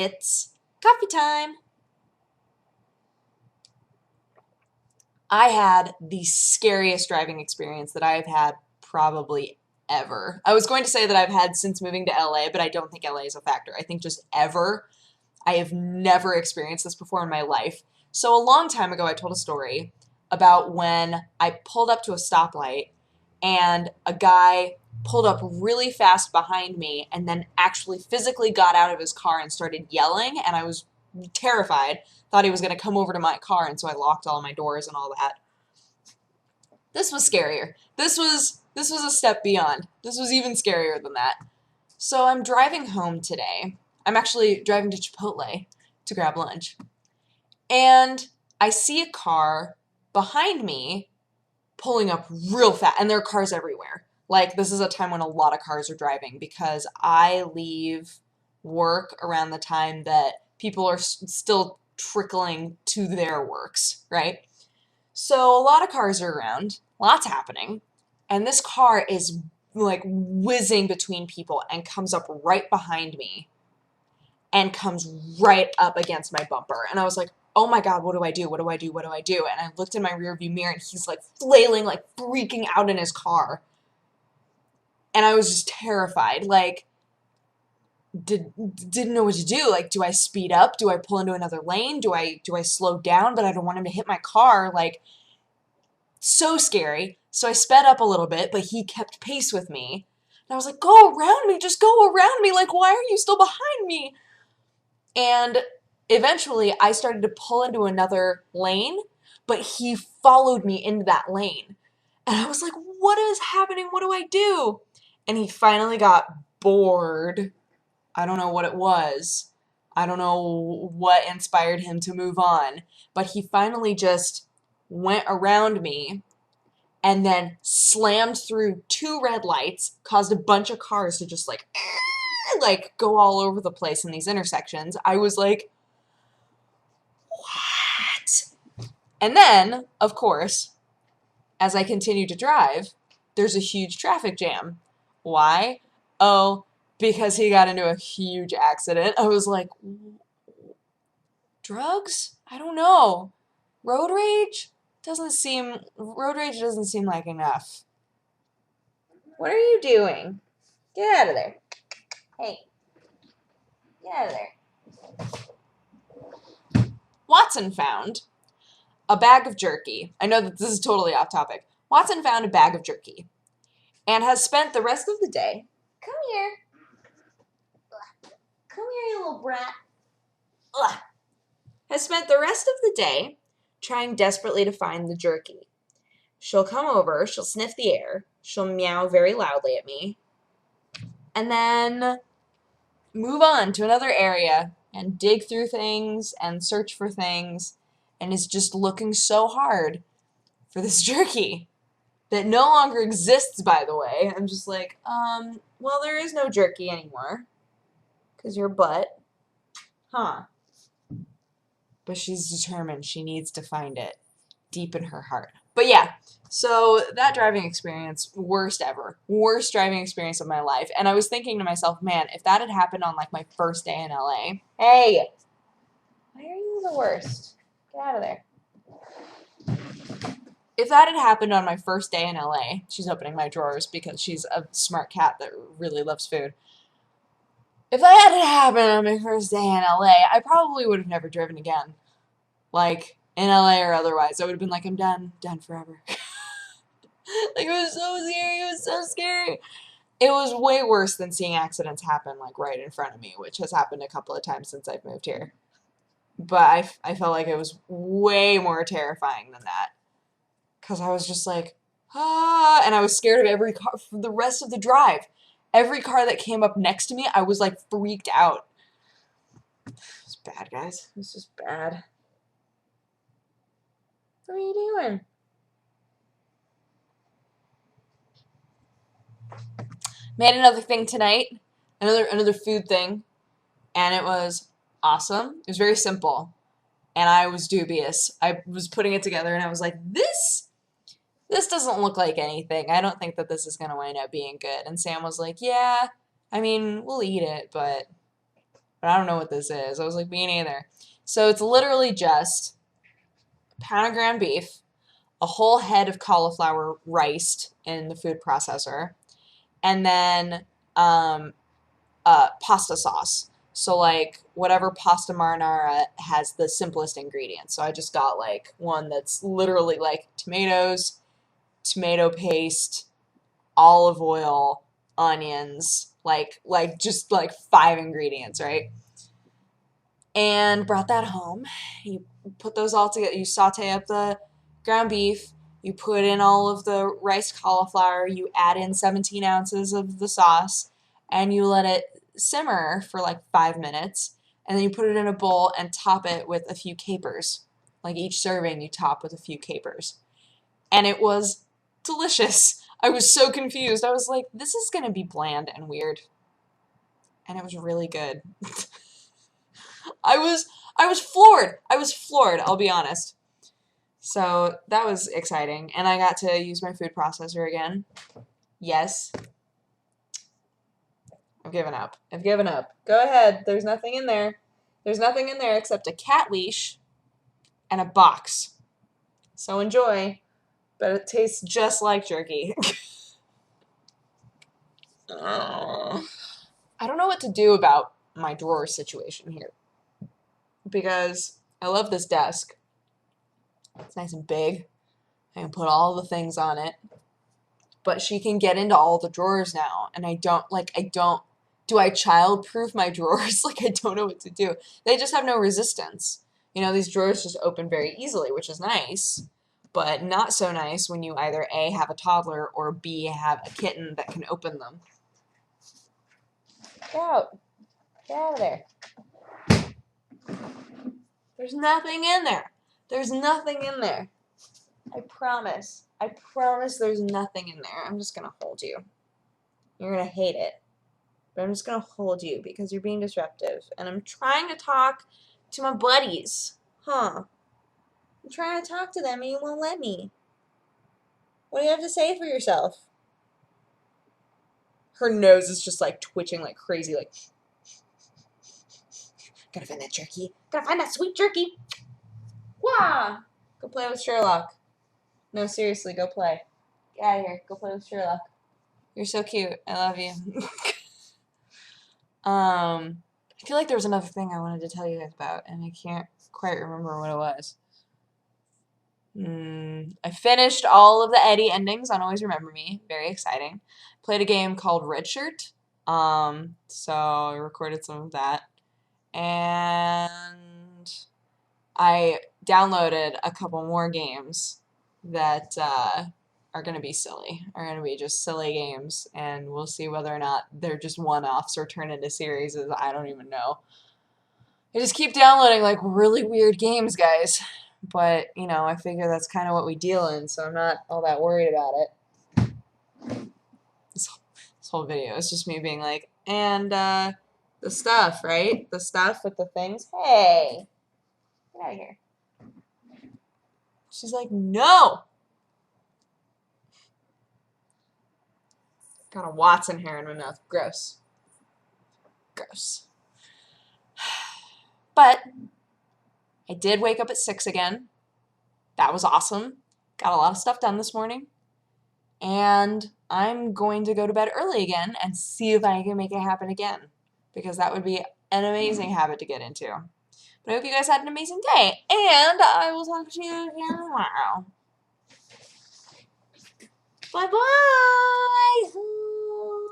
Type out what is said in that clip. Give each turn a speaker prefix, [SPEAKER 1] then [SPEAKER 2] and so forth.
[SPEAKER 1] It's coffee time. I had the scariest driving experience that I've had probably ever. I was going to say that I've had since moving to LA, but I don't think LA is a factor. I think just ever. I have never experienced this before in my life. So a long time ago, I told a story about when I pulled up to a stoplight and a guy pulled up really fast behind me and then actually physically got out of his car and started yelling, and I was terrified, thought he was going to come over to my car, and so I locked all my doors and all that. This was scarier. This was a step beyond. This was even scarier than that. So I'm driving home today. I'm actually driving to Chipotle to grab lunch. And I see a car behind me pulling up real fast, and there are cars everywhere. Like, this is a time when a lot of cars are driving because I leave work around the time that people are still trickling to their works, right? So a lot of cars are around, lots happening, and this car is like whizzing between people and comes up right behind me and comes right up against my bumper. And I was like, oh my God, what do I do? What do I do? What do I do? And I looked in my rearview mirror and he's like flailing, like freaking out in his car. And I was just terrified. Like, didn't know what to do. Like, do I speed up? Do I pull into another lane? Do I slow down? But I don't want him to hit my car. Like, so scary. So I sped up a little bit, but he kept pace with me. And I was like, go around me, just go around me. Like, why are you still behind me? And eventually I started to pull into another lane, but he followed me into that lane. And I was like, what is happening? What do I do? And he finally got bored. I don't know what it was. I don't know what inspired him to move on. But he finally just went around me and then slammed through 2 red lights, caused a bunch of cars to just like go all over the place in these intersections. I was like, what? And then, of course, as I continue to drive, there's a huge traffic jam. Why? Oh, because he got into a huge accident. I was like, drugs? I don't know. Road rage doesn't seem like enough. What are you doing? Get out of there. Hey, get out of there. Watson found a bag of jerky. I know that this is totally off topic. Watson found a bag of jerky and has spent the rest of the day. Come here. Come here, you little brat. Ugh. Has spent the rest of the day trying desperately to find the jerky. She'll come over, she'll sniff the air, she'll meow very loudly at me, and then move on to another area and dig through things and search for things, and is just looking so hard for this jerky that no longer exists, by the way. I'm just like, well, there is no jerky anymore because your butt, huh? But she's determined she needs to find it deep in her heart. But yeah, so that driving experience, worst ever. Worst driving experience of my life. And I was thinking to myself, man, if that had happened on like my first day in LA, hey, why are you the worst? Get out of there. If that had happened on my first day in LA, she's opening my drawers because she's a smart cat that really loves food. If that had happened on my first day in LA, I probably would have never driven again. Like, in LA or otherwise. I would have been like, I'm done forever. Like, it was so scary, it was so scary. It was way worse than seeing accidents happen, like, right in front of me, which has happened a couple of times since I've moved here. But I felt like it was way more terrifying than that. Because I was just like, ah, and I was scared of every car for the rest of the drive. Every car that came up next to me, I was, like, freaked out. It was bad, guys. It was just bad. What are you doing? Made another thing tonight, another food thing, and it was awesome. It was very simple, and I was dubious. I was putting it together, and I was like, this doesn't look like anything. I don't think that this is going to wind up being good. And Sam was like, yeah, I mean, we'll eat it, but but I don't know what this is. I was like, me neither. So it's literally just a pound of ground beef, a whole head of cauliflower riced in the food processor, and then um, pasta sauce. So like whatever pasta marinara has the simplest ingredients. So I just got like one that's literally like tomatoes, tomato paste, olive oil, onions, like just like 5 ingredients, right? And brought that home. You put those all together. You saute up the ground beef. You put in all of the riced cauliflower. You add in 17 ounces of the sauce, and you let it simmer for like 5 minutes. And then you put it in a bowl and top it with a few capers. Like each serving, you top with a few capers. And it was delicious. I was so confused. I was like, this is going to be bland and weird. And it was really good. I was I was floored. I was floored, I'll be honest. So that was exciting. And I got to use my food processor again. Yes. I've given up. I've given up. Go ahead. There's nothing in there. There's nothing in there except a cat leash and a box. So enjoy. But it tastes just like jerky. I don't know what to do about my drawer situation here. Because I love this desk. It's nice and big. I can put all the things on it. But she can get into all the drawers now. And I don't, do I childproof my drawers? Like, I don't know what to do. They just have no resistance. You know, these drawers just open very easily, which is nice. But not so nice when you either A, have a toddler, or B, have a kitten that can open them. Get out. Get out of there. There's nothing in there. There's nothing in there. I promise. I promise there's nothing in there. I'm just going to hold you. You're going to hate it. But I'm just going to hold you because you're being disruptive. And I'm trying to talk to my buddies. Huh. I'm trying to talk to them and you won't let me. What do you have to say for yourself? Her nose is just like twitching like crazy. Like, gotta find that jerky. Gotta find that sweet jerky. Wah! Go play with Sherlock. No, seriously, go play. Get out of here. Go play with Sherlock. You're so cute. I love you. I feel like there was another thing I wanted to tell you guys about, and I can't quite remember what it was. I finished all of the Eddie endings on Always Remember Me. Very exciting. Played a game called Red Shirt. So I recorded some of that. And I downloaded a couple more games that are going to be silly. Are going to be just silly games, and we'll see whether or not they're just one-offs or turn into series. I don't even know. I just keep downloading like really weird games, guys. But, you know, I figure that's kind of what we deal in, so I'm not all that worried about it. This whole video is just me being like, and the stuff, right? The stuff with the things. Hey, get out of here. She's like, no. Got a Watson hair in my mouth. Gross. Gross. But I did wake up at 6 again. That was awesome. Got a lot of stuff done this morning. And I'm going to go to bed early again and see if I can make it happen again. Because that would be an amazing habit to get into. But I hope you guys had an amazing day. And I will talk to you again tomorrow. Bye-bye.